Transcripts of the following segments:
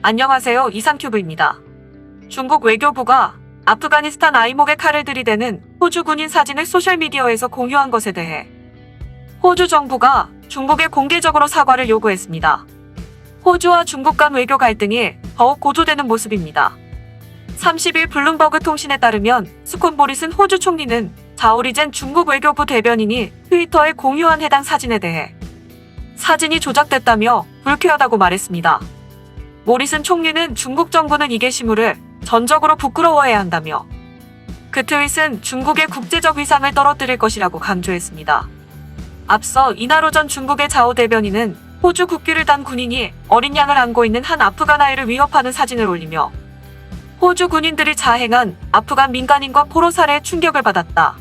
안녕하세요. 이상큐브입니다. 중국 외교부가 아프가니스탄 아이목에 칼을 들이대는 호주 군인 사진을 소셜미디어에서 공유한 것에 대해 호주 정부가 중국에 공개적으로 사과를 요구했습니다. 호주와 중국 간 외교 갈등이 더욱 고조되는 모습입니다. 30일 블룸버그 통신에 따르면 스콘 모리슨 호주 총리는 자오리젠 중국 외교부 대변인이 트위터에 공유한 해당 사진에 대해 사진이 조작됐다며 불쾌하다고 말했습니다. 모리슨 총리는 중국 정부는 이 게시물을 전적으로 부끄러워해야 한다며 그 트윗은 중국의 국제적 위상을 떨어뜨릴 것이라고 강조했습니다. 앞서 이날 오전 중국의 자오 대변인은 호주 국기를 단 군인이 어린 양을 안고 있는 한 아프간 아이를 위협하는 사진을 올리며 호주 군인들이 자행한 아프간 민간인과 포로 살해에 충격을 받았다.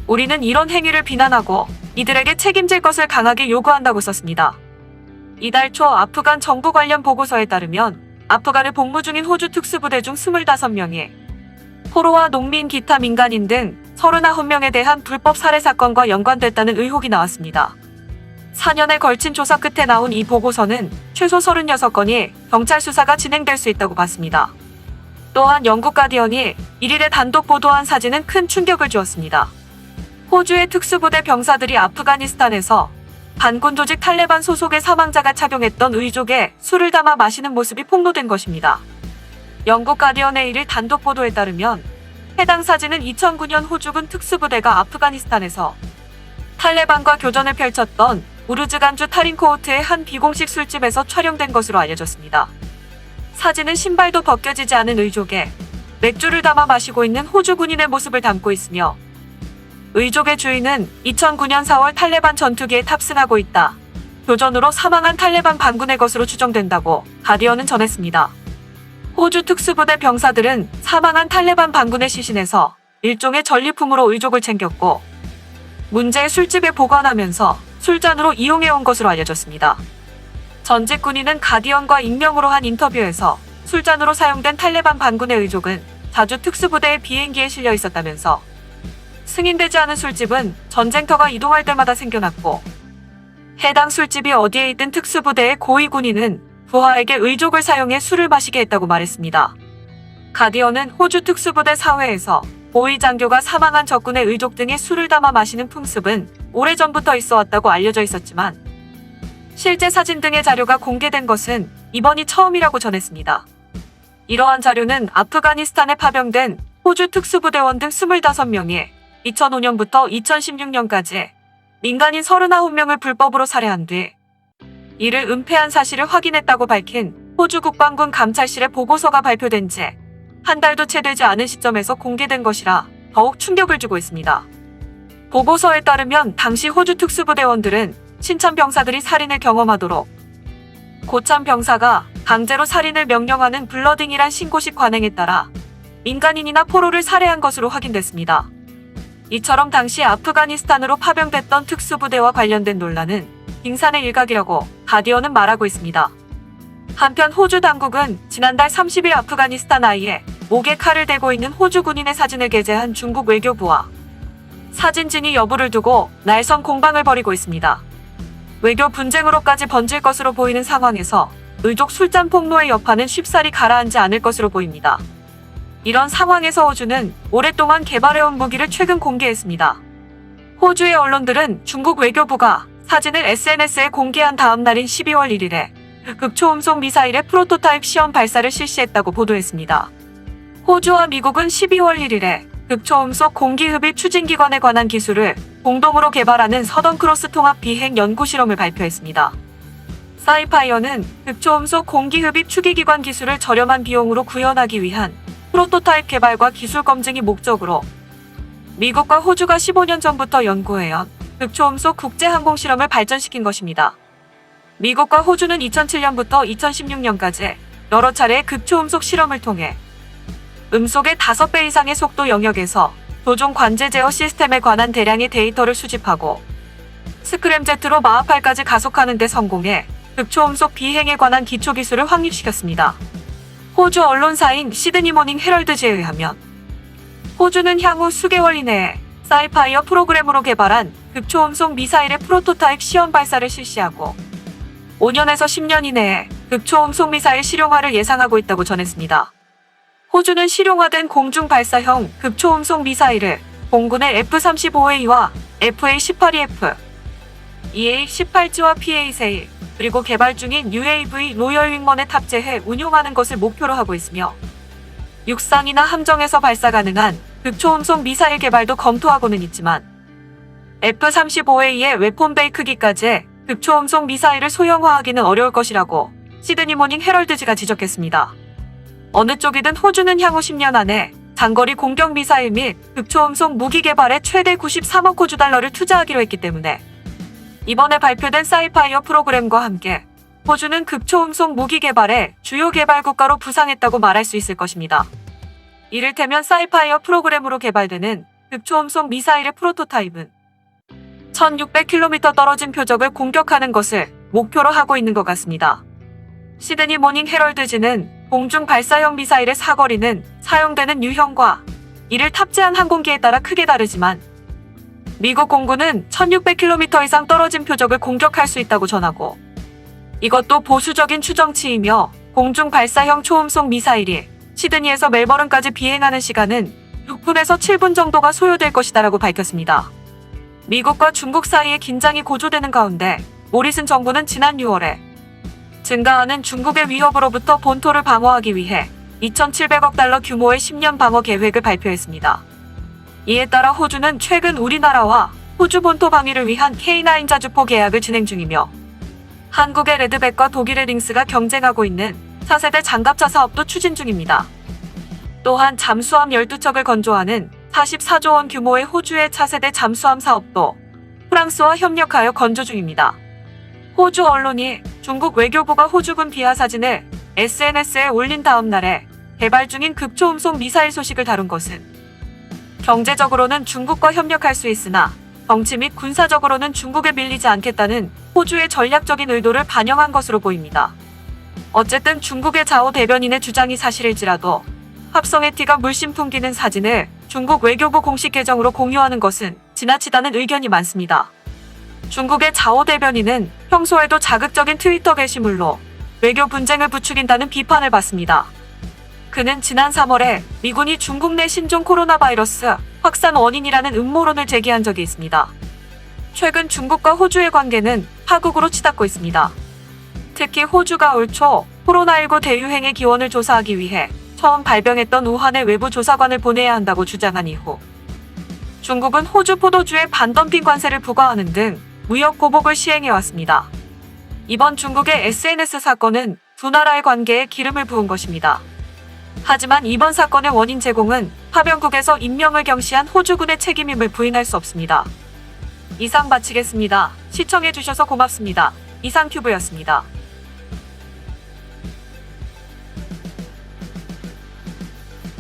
우리는 이런 행위를 비난하고 이들에게 책임질 것을 강하게 요구한다고 썼습니다. 이달 초 아프간 정부 관련 보고서에 따르면 아프간을 복무 중인 호주 특수부대 중 25명이 포로와 농민 기타 민간인 등 39명에 대한 불법 살해 사건과 연관됐다는 의혹이 나왔습니다. 4년에 걸친 조사 끝에 나온 이 보고서는 최소 36건이 경찰 수사가 진행될 수 있다고 봤습니다. 또한 영국 가디언이 1일에 단독 보도한 사진은 큰 충격을 주었습니다. 호주의 특수부대 병사들이 아프가니스탄에서 반군 조직 탈레반 소속의 사망자가 착용했던 의족에 술을 담아 마시는 모습이 폭로된 것입니다. 영국 가디언의 1일 단독 보도에 따르면 해당 사진은 2009년 호주군 특수부대가 아프가니스탄에서 탈레반과 교전을 펼쳤던 우르즈간주 타린코호트의 한 비공식 술집에서 촬영된 것으로 알려졌습니다. 사진은 신발도 벗겨지지 않은 의족에 맥주를 담아 마시고 있는 호주 군인의 모습을 담고 있으며 의족의 주인은 2009년 4월 탈레반 전투기에 탑승하고 있다. 교전으로 사망한 탈레반 반군의 것으로 추정된다고 가디언은 전했습니다. 호주 특수부대 병사들은 사망한 탈레반 반군의 시신에서 일종의 전리품으로 의족을 챙겼고 문제의 술집에 보관하면서 술잔으로 이용해온 것으로 알려졌습니다. 전직 군인은 가디언과 익명으로 한 인터뷰에서 술잔으로 사용된 탈레반 반군의 의족은 자주 특수부대의 비행기에 실려 있었다면서 승인되지 않은 술집은 전쟁터가 이동할 때마다 생겨났고 해당 술집이 어디에 있든 특수부대의 고위 군인은 부하에게 의족을 사용해 술을 마시게 했다고 말했습니다. 가디언은 호주 특수부대 사회에서 고위 장교가 사망한 적군의 의족 등에 술을 담아 마시는 풍습은 오래전부터 있어 왔다고 알려져 있었지만 실제 사진 등의 자료가 공개된 것은 이번이 처음이라고 전했습니다. 이러한 자료는 아프가니스탄에 파병된 호주 특수부대원 등 25명이 2005년부터 2016년까지 민간인 39명을 불법으로 살해한 뒤 이를 은폐한 사실을 확인했다고 밝힌 호주 국방군 감찰실의 보고서가 발표된 지 한 달도 채 되지 않은 시점에서 공개된 것이라 더욱 충격을 주고 있습니다. 보고서에 따르면 당시 호주 특수부대원들은 신참 병사들이 살인을 경험하도록 고참 병사가 강제로 살인을 명령하는 블러딩이란 신고식 관행에 따라 민간인이나 포로를 살해한 것으로 확인됐습니다. 이처럼 당시 아프가니스탄으로 파병됐던 특수부대와 관련된 논란은 빙산의 일각이라고 가디언은 말하고 있습니다. 한편 호주 당국은 지난달 30일 아프가니스탄 아이에 목에 칼을 대고 있는 호주 군인의 사진을 게재한 중국 외교부와 사진 진위 여부를 두고 날선 공방을 벌이고 있습니다. 외교 분쟁으로까지 번질 것으로 보이는 상황에서 의족 술잔 폭로의 여파는 쉽사리 가라앉지 않을 것으로 보입니다. 이런 상황에서 호주는 오랫동안 개발해온 무기를 최근 공개했습니다. 호주의 언론들은 중국 외교부가 사진을 SNS에 공개한 다음 날인 12월 1일에 극초음속 미사일의 프로토타입 시험 발사를 실시했다고 보도했습니다. 호주와 미국은 12월 1일에 극초음속 공기흡입 추진기관에 관한 기술을 공동으로 개발하는 서던 크로스 통합 비행 연구 실험을 발표했습니다. 사이파이어는 극초음속 공기흡입 추기기관 기술을 저렴한 비용으로 구현하기 위한 프로토타입 개발과 기술 검증이 목적으로 미국과 호주가 15년 전부터 연구해온 극초음속 국제항공 실험을 발전시킨 것입니다. 미국과 호주는 2007년부터 2016년까지 여러 차례의 극초음속 실험을 통해 음속의 5배 이상의 속도 영역에서 조종 관제 제어 시스템에 관한 대량의 데이터를 수집하고 스크램제트로 마하팔까지 가속하는 데 성공해 극초음속 비행에 관한 기초기술을 확립시켰습니다. 호주 언론사인 시드니 모닝 헤럴드지에 의하면 호주는 향후 수개월 이내에 사이파이어 프로그램으로 개발한 극초음속 미사일의 프로토타입 시험 발사를 실시하고 5년에서 10년 이내에 극초음속 미사일 실용화를 예상하고 있다고 전했습니다. 호주는 실용화된 공중 발사형 극초음속 미사일을 공군의 F-35A와 FA-18EF, EA-18G와 PA-4 그리고 개발 중인 UAV 로열 윙먼에 탑재해 운용하는 것을 목표로 하고 있으며 육상이나 함정에서 발사 가능한 극초음속 미사일 개발도 검토하고는 있지만 F-35A의 웨폰베이 크기까지의 극초음속 미사일을 소형화하기는 어려울 것이라고 시드니 모닝 헤럴드지가 지적했습니다. 어느 쪽이든 호주는 향후 10년 안에 장거리 공격 미사일 및 극초음속 무기 개발에 최대 93억 호주 달러를 투자하기로 했기 때문에 이번에 발표된 사이파이어 프로그램과 함께 호주는 극초음속 무기 개발의 주요 개발 국가로 부상했다고 말할 수 있을 것입니다. 이를테면 사이파이어 프로그램으로 개발되는 극초음속 미사일의 프로토타입은 1600km 떨어진 표적을 공격하는 것을 목표로 하고 있는 것 같습니다. 시드니 모닝 헤럴드지는 공중 발사형 미사일의 사거리는 사용되는 유형과 이를 탑재한 항공기에 따라 크게 다르지만 미국 공군은 1600km 이상 떨어진 표적을 공격할 수 있다고 전하고 이것도 보수적인 추정치이며 공중 발사형 초음속 미사일이 시드니에서 멜버른까지 비행하는 시간은 6분에서 7분 정도가 소요될 것이다라고 밝혔습니다. 미국과 중국 사이의 긴장이 고조되는 가운데 모리슨 정부는 지난 6월에 증가하는 중국의 위협으로부터 본토를 방어하기 위해 2,700억 달러 규모의 10년 방어 계획을 발표했습니다. 이에 따라 호주는 최근 우리나라와 호주 본토 방위를 위한 K9 자주포 계약을 진행 중이며 한국의 레드백과 독일의 링스가 경쟁하고 있는 4세대 장갑차 사업도 추진 중입니다. 또한 잠수함 12척을 건조하는 44조 원 규모의 호주의 차세대 잠수함 사업도 프랑스와 협력하여 건조 중입니다. 호주 언론이 중국 외교부가 호주군 비하 사진을 SNS에 올린 다음 날에 개발 중인 극초음속 미사일 소식을 다룬 것은 경제적으로는 중국과 협력할 수 있으나 정치 및 군사적으로는 중국에 밀리지 않겠다는 호주의 전략적인 의도를 반영한 것으로 보입니다. 어쨌든 중국의 자오 대변인의 주장이 사실일지라도 합성의 티가 물씬 풍기는 사진을 중국 외교부 공식 계정으로 공유하는 것은 지나치다는 의견이 많습니다. 중국의 자오 대변인은 평소에도 자극적인 트위터 게시물로 외교 분쟁을 부추긴다는 비판을 받습니다. 그는 지난 3월에 미군이 중국 내 신종 코로나 바이러스 확산 원인이라는 음모론을 제기한 적이 있습니다. 최근 중국과 호주의 관계는 파국으로 치닫고 있습니다. 특히 호주가 올 초 코로나19 대유행의 기원을 조사하기 위해 처음 발병했던 우한의 외부 조사관을 보내야 한다고 주장한 이후 중국은 호주 포도주에 반덤핑 관세를 부과하는 등 무역 보복을 시행해왔습니다. 이번 중국의 SNS 사건은 두 나라의 관계에 기름을 부은 것입니다. 하지만 이번 사건의 원인 제공은 파병국에서 임명을 경시한 호주군의 책임임을 부인할 수 없습니다. 이상 마치겠습니다. 시청해주셔서 고맙습니다. 이상튜브였습니다.